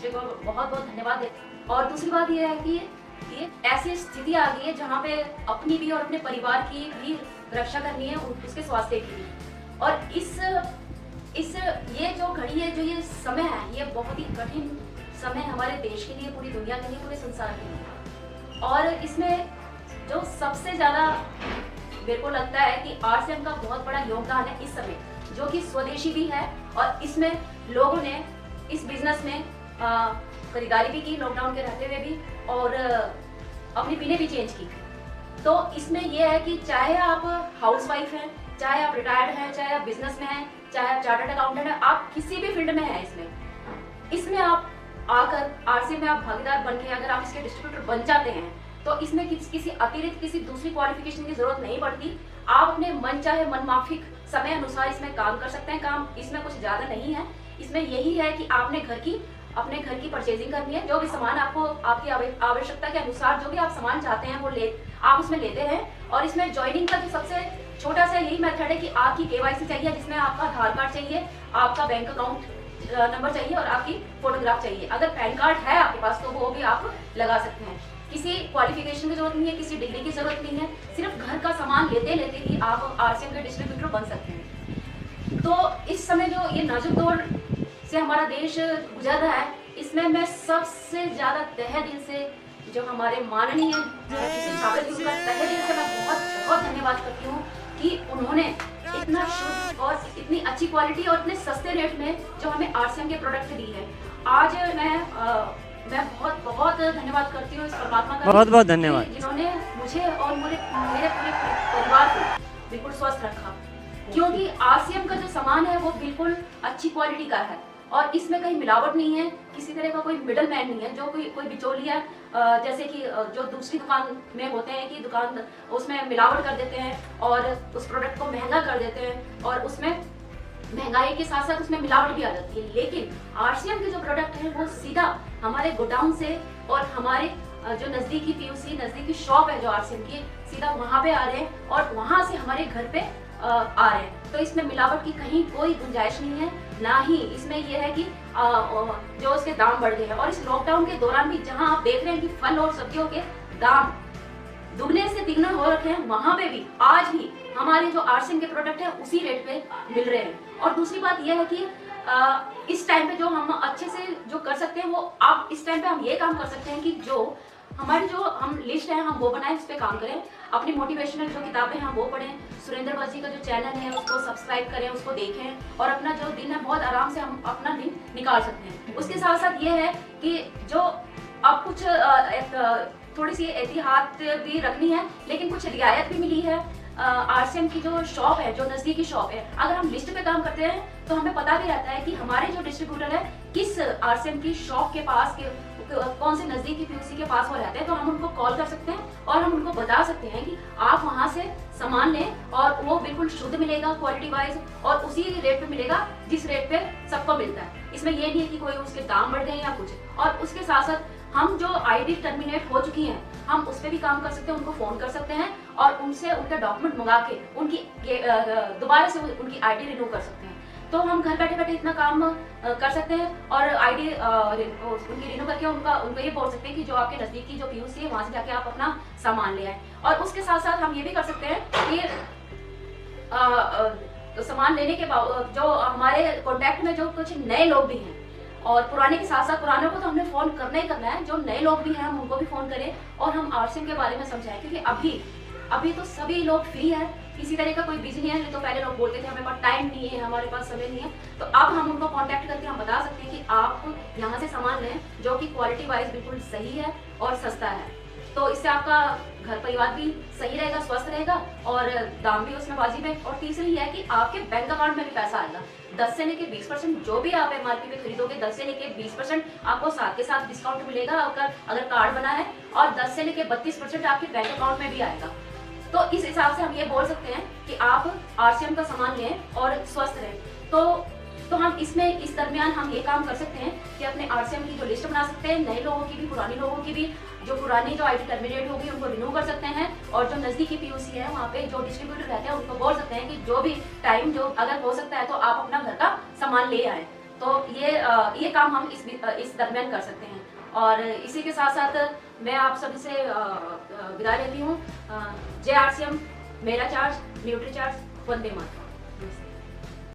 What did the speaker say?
को बहुत बहुत धन्यवाद देते। और दूसरी बात ये है कि ये ऐसी स्थिति आ गई है जहाँ पे अपनी भी और अपने परिवार की भी रक्षा करनी है, उसके स्वास्थ्य की भी। और इस ये जो घड़ी है, जो ये समय है, ये बहुत ही कठिन समय हमारे देश के लिए, पूरी दुनिया के लिए, पूरे संसार के लिए। और इसमें जो सबसे ज़्यादा मेरे को लगता है कि आरसीएम का बहुत बड़ा योगदान है इस समय, जो कि स्वदेशी भी है। और इसमें लोगों ने इस बिजनेस में खरीदारी भी की लॉकडाउन के रहते हुए भी, और अपनी पिनें भी चेंज की। तो इसमें यह है कि चाहे आप हाउसवाइफ हैं, चाहे आप रिटायर्ड हैं, चाहे आप बिजनेस में हैं, चाहे आप चार्टर्ड अकाउंटेंट हैं, आप किसी भी फील्ड में हैं, इसमें आप आकर आरसीएम में आप भागीदार बन के अगर आप इसके डिस्ट्रीब्यूटर बन जाते हैं तो इसमें किसी अतिरिक्त किसी दूसरी क्वालिफिकेशन की जरूरत नहीं पड़ती। आप अपने मन चाहे मन माफिक समय अनुसार इसमें काम कर सकते हैं। काम इसमें कुछ ज्यादा नहीं है, इसमें यही है कि आपने अपने घर की परचेजिंग करनी है। जो भी सामान आपको आपकी आवश्यकता के अनुसार जो भी आप सामान चाहते हैं वो आप उसमें लेते हैं। और इसमें ज्वाइनिंग का जो सबसे छोटा सा यही मेथड है कि आपकी केवाईसी चाहिए, जिसमें आपका आधार कार्ड चाहिए, आपका बैंक अकाउंट नंबर चाहिए और आपकी फोटोग्राफ चाहिए। अगर पैन कार्ड है आपके पास तो वो भी आप लगा सकते हैं। किसी क्वालिफिकेशन की जरूरत नहीं है, किसी डिग्री की जरूरत नहीं है, सिर्फ घर का सामान लेते लेते ही आप आरसीएम के डिस्ट्रीब्यूटर बन सकते हैं। तो इस समय जो ये नाजुक दौर से हमारा देश गुजर रहा है, इसमें मैं सबसे ज्यादा तहे दिल से जो हमारे माननीय छात्र जी का तहे दिल से मैं बहुत बहुत धन्यवाद करती हूँ कि उन्होंने इतना शुद्ध और इतनी अच्छी क्वालिटी और इतने सस्ते रेट में जो हमें आरसीएम के प्रोडक्ट दी है। आज मैं बहुत बहुत धन्यवाद करती हूँ इस परमात्मा का, बहुत बहुत धन्यवाद, जिन्होंने मुझे और मेरे पूरे परिवार को बिल्कुल स्वस्थ रखा। क्योंकि आरसीएम का जो सामान है वो बिल्कुल अच्छी क्वालिटी का है और इसमें कहीं मिलावट नहीं है, किसी तरह का कोई मिडल मैन नहीं है, जो कोई बिचौलिया जैसे कि जो दूसरी दुकान में होते हैं कि दुकान उसमें मिलावट कर देते हैं और उस प्रोडक्ट को महंगा कर देते हैं और उसमें महंगाई के साथ साथ उसमें मिलावट भी आ जाती है। लेकिन आरसीएम के जो प्रोडक्ट हैं वो सीधा हमारे गोडाउन से और हमारे जो नजदीकी पीयूसी नजदीकी शॉप है जो आरसीएम की, सीधा वहां पे आ रहे हैं और वहां से हमारे घर पे आ रहे हैं। तो इसमें मिलावट की कहीं कोई गुंजाइश नहीं है, ना ही इसमें यह है कि जो उसके दाम बढ़ गए हैं। और इस लॉकडाउन के दौरान भी जहां आप देख रहे हैं कि फल और सब्जियों के दाम दुगने से तिगुना हो रखे हैं, वहां पे भी आज भी हमारे जो आरसीएम के प्रोडक्ट है उसी रेट पे मिल रहे हैं। और दूसरी बात यह है कि इस टाइम पे जो हम अच्छे से जो कर सकते हैं वो आप इस टाइम पे हम ये काम कर सकते हैं कि जो हमारी जो हम लिस्ट है हम वो बनाएं, उस पर काम करें, अपनी मोटिवेशनल जो किताबें हैं वो पढ़ें, सुरेंद्र बस जी का जो चैनल है उसको सब्सक्राइब करें, उसको देखें और अपना जो दिन है बहुत आराम से हम अपना दिन निकाल सकते हैं। उसके साथ साथ ये है कि जो अब कुछ थोड़ी सी एहतियात भी रखनी है, लेकिन कुछ रियायत भी मिली है। आरसीएम की जो शॉप है, जो नजदीकी शॉप है, अगर हम लिस्ट पे काम करते हैं तो हमें पता भी रहता है कि हमारे जो डिस्ट्रीब्यूटर है किस आरसीएम की शॉप के पास कौन से नजदीकी पीयूसी के पास वो रहते हैं, तो हम उनको कॉल कर सकते हैं और हम उनको बता सकते हैं कि आप वहां से सामान लें और वो बिल्कुल शुद्ध मिलेगा क्वालिटी वाइज और उसी रेट पे मिलेगा जिस रेट पे सबको मिलता है। इसमें ये नहीं है कि कोई उसके दाम बढ़ गए या कुछ। और उसके साथ साथ हम जो आईडी टर्मिनेट हो चुकी हैं हम उस पर भी काम कर सकते हैं, उनको फोन कर सकते हैं और उनसे उनका डॉक्यूमेंट मंगा के उनकी दोबारा से उनकी आईडी रिन्यू कर सकते हैं। तो हम घर बैठे बैठे इतना काम कर सकते हैं और आईडी उनकी रिन्यू करके उनको ये बोल सकते हैं कि जो आपके नजदीकी जो पीयूसी है वहां से जाके आप अपना सामान ले आए। और उसके साथ साथ हम ये भी कर सकते हैं कि सामान लेने के बाद जो हमारे कॉन्टेक्ट में जो कुछ नए लोग भी हैं और पुराने के साथ साथ पुरानों को तो हमने फोन करना ही करना है, जो नए लोग भी हैं हम उनको भी फोन करें और हम आरसीएम के बारे में समझाएं। क्योंकि अभी तो सभी लोग फ्री है, किसी तरह का कोई बिजी नहीं है। तो पहले लोग बोलते थे हमारे पास टाइम नहीं है, हमारे पास समय नहीं है, तो अब हम उनको कांटेक्ट करके हम बता सकते हैं कि आप यहाँ से सामान लें जो कि क्वालिटी वाइज बिल्कुल सही है और सस्ता है। तो इससे आपका घर परिवार भी सही रहेगा, स्वस्थ रहेगा और दाम भी उसमें वाजिब है। और तीसरी है कि आपके बैंक अकाउंट में भी पैसा आएगा। 10 से लेके 20% जो भी आप एमआरपी पे खरीदोगे 10 से लेके 20% आपको साथ के साथ डिस्काउंट मिलेगा अगर कार्ड बना है, और 10 से लेके 32% आपके बैंक अकाउंट में भी आएगा। तो इस हिसाब से हम ये बोल सकते हैं कि आप आरसीएम का सामान लें और स्वस्थ रहें। तो हम इसमें इस दरमियान हम ये काम कर सकते हैं कि अपने आरसीएम की जो लिस्ट बना सकते हैं, नए लोगों की भी पुराने लोगों की भी, जो पुरानी जो आईडी टर्मिनेट होगी उनको रिन्यू कर सकते हैं और जो नजदीकी पीयूसी है वहाँ पे जो डिस्ट्रीब्यूटर रहते हैं उनको बोल सकते हैं कि जो भी टाइम जो अगर हो सकता है तो आप अपना घर का सामान ले आए। तो ये काम हम इस दरमियान कर सकते हैं। और इसी के साथ साथ मैं आप सभी से विदा लेती हूँ। जय आरसीएम, मेरा charge, nutri charge, Vande Mataram.